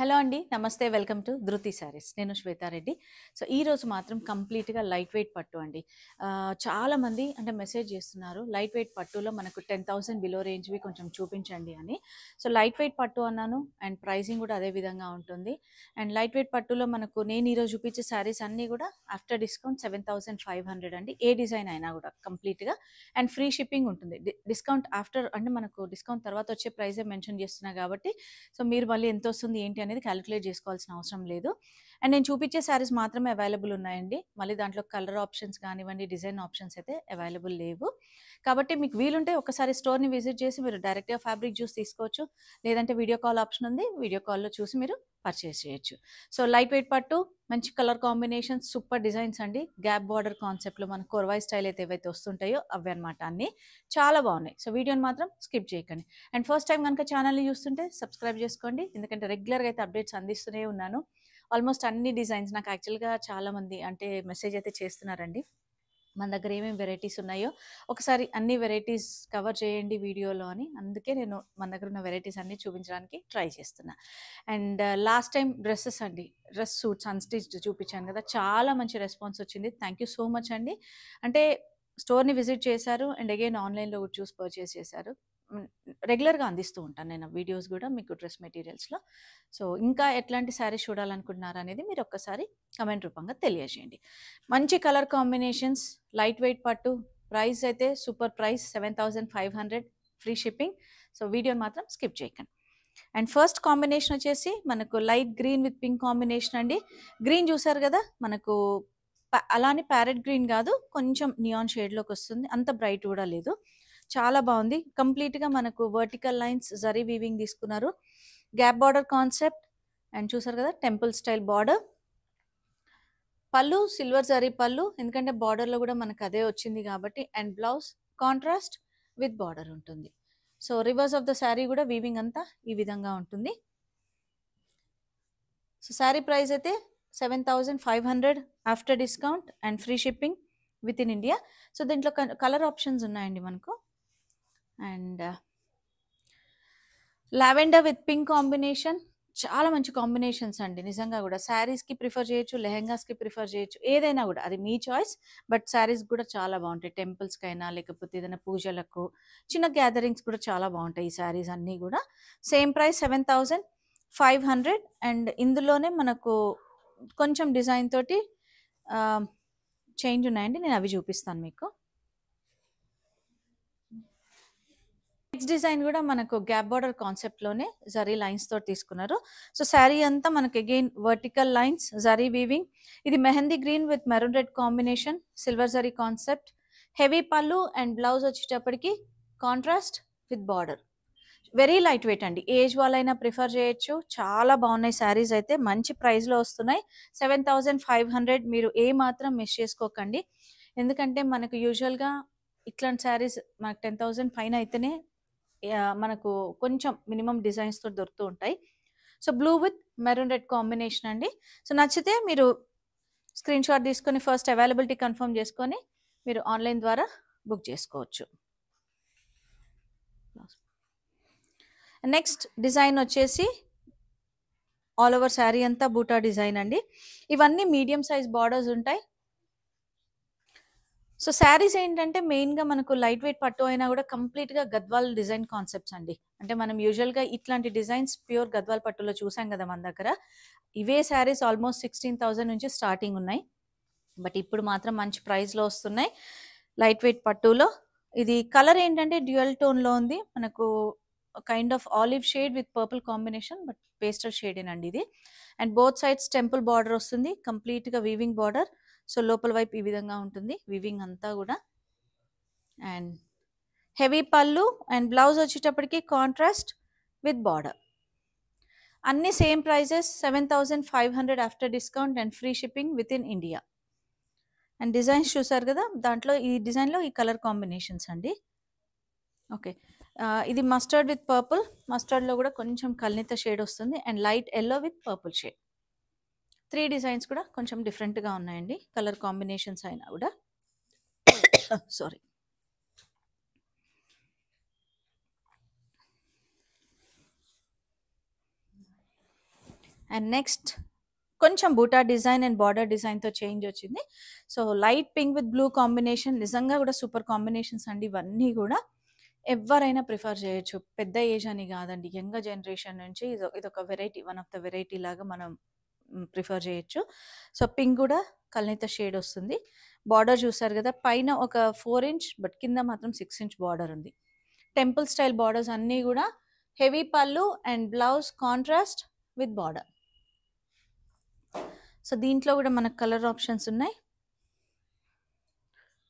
Hello అండి. నమస్తే. Welcome to ధృతి శారీస్. నేను శ్వేతారెడ్డి. సో, ఈరోజు మాత్రం కంప్లీట్‌గా లైట్ వెయిట్ పట్టు అండి. చాలామంది అంటే మెసేజ్ చేస్తున్నారు. లైట్ వెయిట్ పట్టులో మనకు 10,000 బిలో రేంజ్‌వి కొంచెం చూపించండి అని. సో, లైట్ వెయిట్ పట్టు అన్నాను అండ్ ప్రైసింగ్ కూడా అదే విధంగా ఉంటుంది. అండ్ లైట్ వెయిట్ పట్టులో మనకు నేను ఈరోజు చూపించే శారీస్ అన్నీ కూడా ఆఫ్టర్ డిస్కౌంట్ 7,500 అండి. ఏ డిజైన్ అయినా కూడా కంప్లీట్‌గా అండ్ ఫ్రీ షిప్పింగ్ ఉంటుంది. డిస్కౌంట్ ఆఫ్టర్ అంటే మనకు డిస్కౌంట్ తర్వాత వచ్చే ప్రైజే మెన్షన్ చేస్తున్నా కాబట్టి సో మీరు మళ్ళీ ఎంత వస్తుంది ఏంటి అనేది క్యాలిక్యులేట్ చేసుకోవాల్సిన అవసరం లేదు. అండ్ నేను చూపించే శారీస్ మాత్రమే అవైలబుల్ ఉన్నాయండి. మళ్ళీ దాంట్లో కలర్ ఆప్షన్స్ కానివ్వండి, డిజైన్ ఆప్షన్స్ అయితే అవైలబుల్ లేవు. కాబట్టి మీకు వీలుంటే ఒకసారి స్టోర్‌ని విజిట్ చేసి మీరు డైరెక్ట్‌గా ఫ్యాబ్రిక్ చూసి తీసుకోవచ్చు. లేదంటే వీడియో కాల్ ఆప్షన్ ఉంది. వీడియో కాల్‌లో చూసి మీరు పర్చేస్ చేయొచ్చు. సో లైట్ వెయిట్ పట్టు, మంచి కలర్ కాంబినేషన్స్, సూపర్ డిజైన్స్ అండి. గ్యాప్ బార్డర్ కాన్సెప్ట్‌లో మన కొరవాయి స్టైల్ అయితే ఏవైతే వస్తుంటాయో అవే అనమాట అన్నీ. చాలా బాగున్నాయి. సో వీడియోని మాత్రం స్కిప్ చేయకండి. అండ్ ఫస్ట్ టైం కనుక ఛానల్‌ని చూస్తుంటే సబ్స్క్రైబ్ చేసుకోండి. ఎందుకంటే రెగ్యులర్‌గా అయితే అప్డేట్స్ అందిస్తూనే ఉన్నాను. ఆల్మోస్ట్ అన్ని డిజైన్స్ నాకు యాక్చువల్‌గా చాలామంది అంటే మెసేజ్ అయితే చేస్తున్నారండి. మన దగ్గర ఏమేమి వెరైటీస్ ఉన్నాయో ఒకసారి అన్ని వెరైటీస్ కవర్ చేయండి వీడియోలో అని. అందుకే నేను మన దగ్గర ఉన్న వెరైటీస్ అన్నీ చూపించడానికి ట్రై చేస్తున్నా. అండ్ లాస్ట్ టైం డ్రెస్సెస్ అండి. డ్రెస్ సూట్స్ అన్‌స్టిచ్డ్ చూపించాను కదా! చాలా మంచి రెస్పాన్స్ వచ్చింది. థ్యాంక్ యూ సో మచ్ అండి. అంటే స్టోర్‌ని విజిట్ చేశారు అండ్ అగైన్ ఆన్‌లైన్‌లో కూడా చూసి పర్చేస్ చేశారు. హ్మ్. రెగ్యులర్‌గా అందిస్తూ ఉంటాను నేను వీడియోస్ గూడా మీకు డ్రెస్ మెటీరియల్స్‌లో. సో, ఇంకా ఎట్లాంటి శారీస్ చూడాలనుకుంటున్నారనేది మీరు ఒక్కసారి కమెంట్ రూపంగా తెలియజేయండి. మంచి కలర్ కాంబినేషన్స్, లైట్ వెయిట్ పట్టు, ప్రైస్ అయితే super price 7,500 free shipping. So, వీడియోని మాత్రం స్కిప్ చేయకండి. అండ్ ఫస్ట్ కాంబినేషన్ వచ్చేసి మనకు light green with pink combination అండి. గ్రీన్ చూసారు గదా! మనకు అలానే ప్యారెట్ గ్రీన్ గాదు. కొంచెం నియాన్ షేడ్‌లోకొస్తుంది. అంత బ్రైట్ గూడా లేదు. చాలా బావుంది. కంప్లీట్‌గా మనకు వర్టికల్ లైన్స్ జరీ వీవింగ్ తీసుకున్నారు. గ్యాప్ బార్డర్ కాన్సెప్ట్ అండ్ చూసారు కదా! Temple style border. పళ్ళు సిల్వర్ జరీ పళ్ళు. ఎందుకంటే బార్డర్‌లో గూడా మనకు అదే వచ్చింది గాబట్టి and blouse contrast with border ఉంటుంది. So, reverse of the sari గూడా వీవింగ్ అంతా ఈ విధంగా ఉంటుంది. సో, శారీ ప్రైస్ అయితే 7,500 after discount and free shipping within India. So, దీంట్లో కలర్ ఆప్షన్స్ ఉన్నాయండి మనకు. And lavender with pink combination చాలా మంచి కాంబినేషన్స్ అండి. నిజంగా గూడా శారీస్‌కి ప్రిఫర్ చేయొచ్చు, లెహెంగాస్‌కి ప్రిఫర్ చేయొచ్చు. ఏదైనా గూడా అది మీ చాయిస్. బట్ శారీస్ గూడా చాలా బావుంటాయి. టెంపుల్స్‌కైనా లేకపోతే ఏదైనా పూజలకు, చిన్న గ్యాదరింగ్స్ కూడా చాలా బావుంటాయి ఈ శారీస్ అన్నీ గూడా. సేమ్ ప్రైస్ 7,500 అండ్ ఇందులోనే మనకు కొంచెం డిజైన్ తోటి ఆహ్, చేంజ్ ఉన్నాయండి. నేను అవి చూపిస్తాను మీకు. నెక్స్ట్ డిజైన్ కూడా మనకు గ్యాప్ బార్డర్ కాన్సెప్ట్‌లోనే జరీ లైన్స్‌తో తీసుకున్నారు. సో, శారీ అంతా మనకు again vertical lines, zari weaving. ఇది mehndi green with maroon red combination, silver zari concept. Heavy పళ్ళు అండ్ బ్లౌజ్ వచ్చేటప్పటికి contrast with border. Very light weight అండి. ఏజ్ వాళ్ళైనా ప్రిఫర్ చేయొచ్చు. చాలా బాగున్నాయి శారీస్ అయితే. మంచి ప్రైస్‌లో వస్తున్నాయి. 7,500 మీరు ఏ మాత్రం మిస్ చేసుకోకండి. ఎందుకంటే మనకు యూజువల్‌గా ఇట్లాంటి శారీస్ మనకు 10,000 పైన అయితేనే మనకు కొంచెం మినిమమ్ డిజైన్స్‌తో దొరుకుతూ ఉంటాయి. So, blue with maroon red combination అండి. సో, నచ్చితే మీరు స్క్రీన్‌షాట్ తీసుకొని ఫస్ట్ అవైలబిలిటీ కన్ఫర్మ్ చేసుకొని మీరు ఆన్‌లైన్ ద్వారా బుక్ చేసుకోవచ్చు. నెక్స్ట్ డిజైన్ వచ్చేసి ఆల్ ఓవర్ శారీ అంతా బూటా డిజైన్ అండి. ఇవన్నీ మీడియం సైజ్ బార్డర్స్ ఉంటాయి. సో, శారీస్ ఏంటంటే మెయిన్‌గా మనకు లైట్ వెయిట్ పట్టు అయినా కూడా కంప్లీట్‌గా గద్వాల్ డిజైన్ కాన్సెప్ట్స్ అండి. అంటే మనం యూజువల్‌గా ఇట్లాంటి డిజైన్స్ ప్యూర్ గద్వాల్ పట్టులో చూసాం కదా మన దగ్గర. ఇవే శారీస్ ఆల్మోస్ట్ 16,000 నుంచి స్టార్టింగ్ ఉన్నాయి. బట్ ఇప్పుడు మాత్రం మంచి ప్రైస్‌లో వస్తున్నాయి. లైట్ వెయిట్ పట్టులో. ఇది కలర్ ఏంటంటే డ్యూయల్ టోన్‌లో ఉంది. మనకు kind of olive shade with purple combination but pastel షేడేనండి ఇది. And both sides temple border వస్తుంది. కంప్లీట్‌గా వీవింగ్ బార్డర్. సో, లోపల వైపు ఈ విధంగా ఉంటుంది. వీవింగ్ అంతా గూడా. అండ్ హెవీ పళ్ళు అండ్ బ్లౌజ్ వచ్చేటప్పటికి కాంట్రాస్ట్ విత్ బార్డర్. అన్ని same prices 7,500 after discount and free shipping within India. And designs చూసారు కదా! దాంట్లో ఈ డిజైన్‌లో ఈ కలర్ కాంబినేషన్స్ అండి. ఓకే. ఇది మస్టర్డ్ విత్ పర్పుల్. మస్టర్డ్‌లో కూడా కొంచెం కల్నేత షేడ్ వస్తుంది. And light yellow with purple shade. 3 designs కూడా కొంచెం డిఫరెంట్‌గా ఉన్నాయండి. కలర్ కాంబినేషన్స్ అయినా కూడా. సారీ. అండ్ నెక్స్ట్ కొంచెం బూటా డిజైన్ అండ్ బార్డర్ డిజైన్తో చేంజ్ వచ్చింది. So light pink with blue combination నిజంగా కూడా సూపర్ కాంబినేషన్స్ అండి. ఇవన్నీ కూడా ఎవరైనా ప్రిఫర్ చేయొచ్చు, పెద్ద ఏజ్ అని కాదండి. యంగ్ జనరేషన్ నుంచి ఇదొక variety, one of the variety లాగా మనం ప్రిఫర్ చేయొచ్చు. సో పింక్ కూడా కల్నేత షేడ్ వస్తుంది. బార్డర్ చూసారు కదా, పైన ఒక 4 ఇంచ్ బట్ కింద మాత్రం 6 ఇంచ్ బార్డర్ ఉంది. టెంపుల్ స్టైల్ బార్డర్స్ అన్నీ కూడా హెవీ పళ్ళు and blouse contrast with border. So దీంట్లో కూడా మనకు కలర్ ఆప్షన్స్ ఉన్నాయి.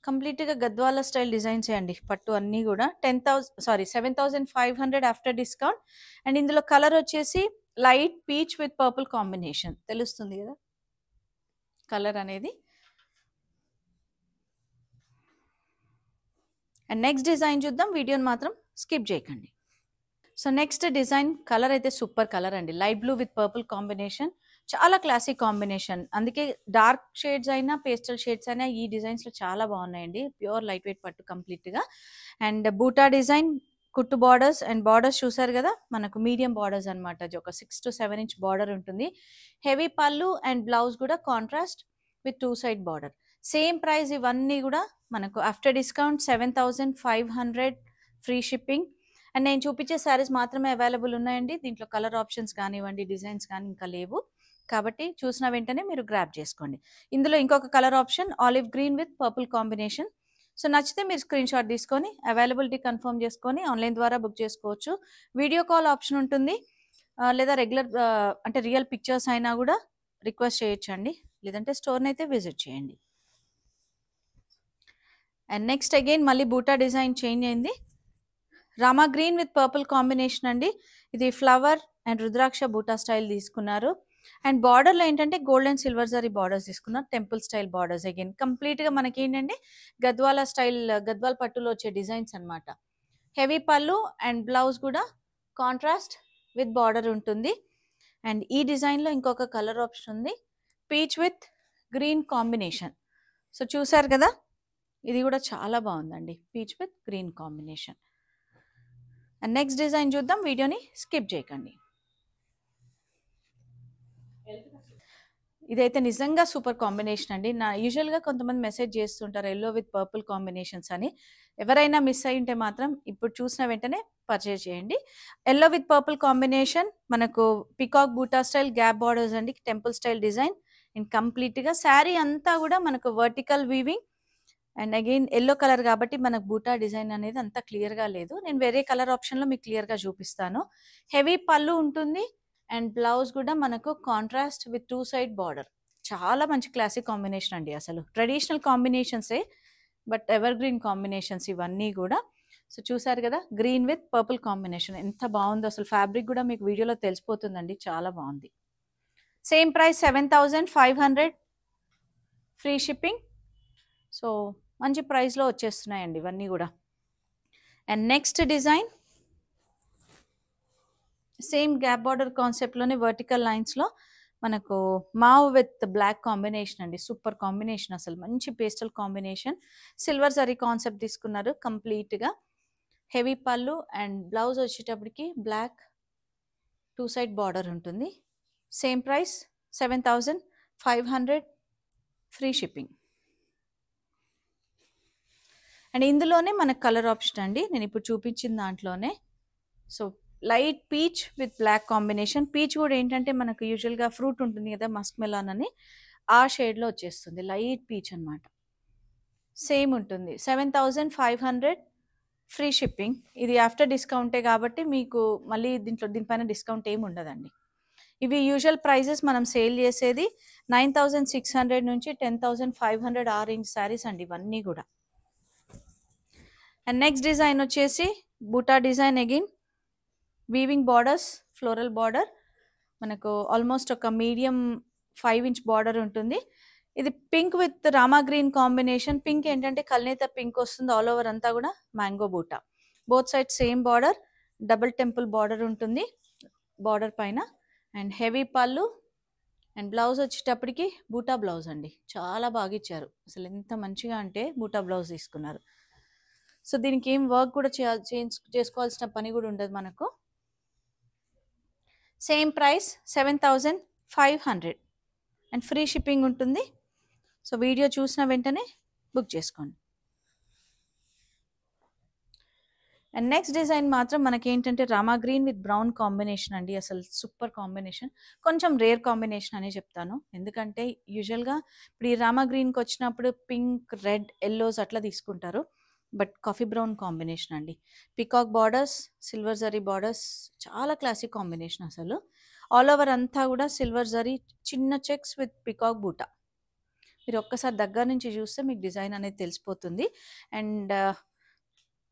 కంప్లీట్గా గద్వాల స్టైల్ డిజైన్స్ అండి. పట్టు అన్నీ కూడా 7,500 ఆఫ్టర్ డిస్కౌంట్. అండ్ ఇందులో కలర్ వచ్చేసి light peach with purple combination. తెలుస్తుంది కదా కలర్ అనేది. అండ్ నెక్స్ట్ డిజైన్ చూద్దాం, వీడియోని మాత్రం స్కిప్ చేయకండి. సో నెక్స్ట్ డిజైన్ కలర్ అయితే సూపర్ కలర్ అండి. Light blue with purple combination, చాలా క్లాసిక్ కాంబినేషన్. అందుకే డార్క్ షేడ్స్ అయినా పేస్టల్ షేడ్స్ అయినా ఈ డిజైన్స్లో చాలా బాగున్నాయండి. ప్యూర్ లైట్ వెయిట్ పట్టు కంప్లీట్గా. అండ్ బూటా డిజైన్, కుట్టు బార్డర్స్ అండ్ బార్డర్స్ చూసారు కదా, మనకు మీడియం బార్డర్స్ అనమాట. ఒక 6 to 7 ఇంచ్ బార్డర్ ఉంటుంది. హెవీ పళ్ళు అండ్ బ్లౌజ్ కూడా contrast with 2 side border. Same price ఇవన్నీ కూడా మనకు after discount 7,500 free shipping. And నేను చూపించే శారీస్ మాత్రమే అవైలబుల్ ఉన్నాయండి. దీంట్లో కలర్ ఆప్షన్స్ కానివ్వండి, డిజైన్స్ కానీ ఇంకా లేవు. కాబట్టి చూసిన వెంటనే మీరు గ్రాబ్ చేసుకోండి. ఇందులో ఇంకొక colour option olive green with purple combination. So నచ్చితే మీరు స్క్రీన్ షాట్ తీసుకొని అవైలబిలిటీ కన్ఫర్మ్ చేసుకొని ఆన్లైన్ ద్వారా బుక్ చేసుకోవచ్చు. వీడియో కాల్ ఆప్షన్ ఉంటుంది, లేదా రెగ్యులర్ అంటే రియల్ పిక్చర్స్ అయినా కూడా రిక్వెస్ట్ చేయొచ్చండి. లేదంటే స్టోర్ని అయితే విజిట్ చేయండి. అండ్ నెక్స్ట్ అగైన్ మళ్ళీ బూటా డిజైన్ చేంజ్ అయింది. Rama green with purple combination అండి. ఇది ఫ్లవర్ అండ్ రుద్రాక్ష బూటా స్టైల్ తీసుకున్నారు. అండ్ బార్డర్లో ఏంటంటే gold and silver zari borders తీసుకున్నారు. టెంపుల్ స్టైల్ బార్డర్స్ అగైన్ కంప్లీట్గా మనకి ఏంటంటే గద్వాల స్టైల్, గద్వాల పట్టులో వచ్చే డిజైన్స్ అనమాట. హెవీ పళ్ళు అండ్ బ్లౌజ్ కూడా కాంట్రాస్ట్ విత్ బార్డర్ ఉంటుంది. అండ్ ఈ డిజైన్లో ఇంకొక కలర్ ఆప్షన్ ఉంది, peach with green combination. So చూసారు కదా, ఇది కూడా చాలా బాగుందండి, peach with green combination. And next design చూద్దాం, వీడియోని స్కిప్ చేయకండి. ఇదైతే నిజంగా సూపర్ కాంబినేషన్ అండి. నా యూజువల్గా కొంతమంది మెసేజ్ చేస్తుంటారు ఎల్లో విత్ పర్పుల్ కాంబినేషన్స్ అని. ఎవరైనా మిస్ అయి ఉంటే మాత్రం ఇప్పుడు చూసిన వెంటనే పర్చేజ్ చేయండి. ఎల్లో విత్ పర్పుల్ కాంబినేషన్, మనకు పికాక్ బూటా స్టైల్ గ్యాప్ బార్డర్స్ అండి, టెంపుల్ స్టైల్ డిజైన్. అండ్ కంప్లీట్గా శారీ అంతా కూడా మనకు vertical weaving. And again yellow colour కాబట్టి మనకు బూటా డిజైన్ అనేది అంత క్లియర్గా లేదు. నేను వేరే కలర్ ఆప్షన్లో మీకు క్లియర్గా చూపిస్తాను. హెవీ పళ్ళు ఉంటుంది అండ్ బ్లౌజ్ కూడా మనకు కాంట్రాస్ట్ విత్ 2 సైడ్ బార్డర్. చాలా మంచి క్లాసిక్ కాంబినేషన్ అండి. అసలు ట్రెడిషనల్ కాంబినేషన్సే బట్ ఎవర్ గ్రీన్ కాంబినేషన్స్ ఇవన్నీ కూడా. సో చూసారు కదా, గ్రీన్ విత్ పర్పుల్ కాంబినేషన్ ఎంత బాగుందో. అసలు ఫ్యాబ్రిక్ కూడా మీకు వీడియోలో తెలిసిపోతుందండి, చాలా బాగుంది. Same price 7,500 free shipping. So మంచి ప్రైస్లో వచ్చేస్తున్నాయండి ఇవన్నీ కూడా. And next design same gap border కాన్సెప్ట్లోనే వర్టికల్ లైన్స్లో మనకు మావ్ విత్ బ్లాక్ కాంబినేషన్ అండి. సూపర్ కాంబినేషన్, అసలు మంచి pastel combination. Silver zari concept తీసుకున్నారు కంప్లీట్గా. హెవీ పళ్ళు అండ్ బ్లౌజ్ వచ్చేటప్పటికి బ్లాక్ 2 సైడ్ బార్డర్ ఉంటుంది. Same price 7,500 free shipping. And ఇందులోనే మనకు కలర్ ఆప్షన్ అండి, నేను ఇప్పుడు చూపించిన దాంట్లోనే. So light peach with black combination. Peach కూడా ఏంటంటే మనకు యూజువల్గా ఫ్రూట్ ఉంటుంది కదా, మస్క్ మెలాన్ అని, ఆ షేడ్లో వచ్చేస్తుంది. లైట్ పీచ్ అనమాట. సేమ్ ఉంటుంది. 7,500 ఫ్రీ షిప్పింగ్. ఇది ఆఫ్టర్ డిస్కౌంటే కాబట్టి మీకు మళ్ళీ దీనిపైన డిస్కౌంట్ ఏమి ఉండదండి. ఇవి యూజువల్ ప్రైజెస్ మనం సేల్ చేసేది 9,600 నుంచి 10,500 ఆ రేంజ్ శారీస్ అండి ఇవన్నీ కూడా. అండ్ నెక్స్ట్ డిజైన్ వచ్చేసి బూటా design, again weaving borders, floral border. మనకు ఆల్మోస్ట్ ఒక మీడియం 5 ఇంచ్ బార్డర్ ఉంటుంది. ఇది pink with Rama green combination. Pink ఏంటంటే కల్నేత పింక్ వస్తుంది ఆల్ ఓవర్ అంతా కూడా. మ్యాంగో బూటా, both side same border, double temple border ఉంటుంది బార్డర్ పైన. అండ్ హెవీ పళ్ళు అండ్ బ్లౌజ్ వచ్చేటప్పటికి బూటా బ్లౌజ్ అండి. చాలా బాగా ఇచ్చారు, అసలు ఎంత మంచిగా అంటే బూటా బ్లౌజ్ తీసుకున్నారు. సో దీనికి ఏం వర్క్ కూడా చేసుకోవాల్సిన పని కూడా ఉండదు మనకు. Same price 7,000 500 and free shipping ఉంటుంది. సో వీడియో చూసిన వెంటనే బుక్ చేసుకోండి. అండ్ నెక్స్ట్ డిజైన్ మాత్రం మనకేంటంటే Rama green with brown combination అండి. అసలు సూపర్ కాంబినేషన్. కొంచెం రేర్ కాంబినేషన్ అనే చెప్తాను. ఎందుకంటే యూజువల్‌గా ఇప్పుడు ఈ రామా గ్రీన్‌కి వచ్చినప్పుడు పింక్, రెడ్, యెల్లోస్ అట్లా తీసుకుంటారు. బట్ కాఫీ బ్రౌన్ కాంబినేషన్ అండి. Peacock borders, silver zari borders, చాలా క్లాసిక్ కాంబినేషన్ అసలు. ఆల్ ఓవర్ అంతా కూడా సిల్వర్ జరీ చిన్న చెక్స్ విత్ పికాక్ బూటా. మీరు ఒక్కసారి దగ్గర నుంచి చూస్తే మీకు డిజైన్ అనేది తెలిసిపోతుంది. అండ్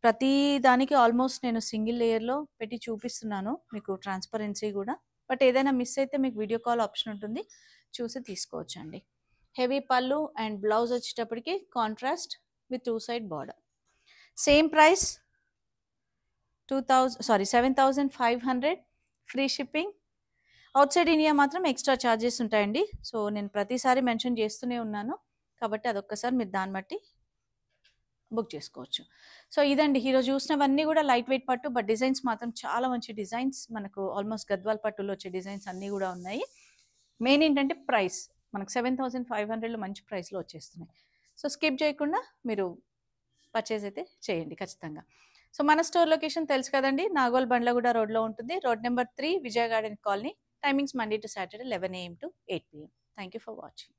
ప్రతి దానికి ఆల్మోస్ట్ నేను సింగిల్ లేయర్‌లో పెట్టి చూపిస్తున్నాను. మీకు ట్రాన్స్‌పరెన్సీ గూడా. బట్ ఏదైనా మిస్ అయితే మీకు వీడియో కాల్ ఆప్షన్ ఉంటుంది. చూసి తీసుకోవచ్చండి. హెవీ పళ్ళు అండ్ బ్లౌజ్ వచ్చేటప్పటికి contrast with 2 side border. Same price 7,500 free shipping. Outside India మాత్రం ఎక్స్‌ట్రా చార్జెస్ ఉంటాయండి. సో నేను ప్రతిసారి మెన్షన్ చేస్తూనే ఉన్నాను. కాబట్టి అదొక్కసారి మీరు దాన్ని బట్టి బుక్ చేసుకోవచ్చు. సో ఇదండి ఈరోజు చూసినవన్నీ కూడా లైట్ వెయిట్ పట్టు. బట్ డిజైన్స్ మాత్రం చాలా మంచి డిజైన్స్. మనకు ఆల్మోస్ట్ గద్వాల్ పట్టులో వచ్చే డిజైన్స్ అన్నీ కూడా ఉన్నాయి. మెయిన్ ఏంటంటే ప్రైస్ మనకు 7,500లో మంచి ప్రైస్‌లో వచ్చేస్తున్నాయి. సో స్కిప్ చేయకుండా మీరు పర్చేజ్ అయితే చేయండి ఖచ్చితంగా. సో మన స్టోర్ లొకేషన్ తెలుసు కదండీ. నాగోల్ బండ్లగూడ రోడ్‌లో ఉంటుంది. Road number 3 Vijaya garden colony. Timings Monday to Saturday 11 AM to 8 PM. Thank you for watching.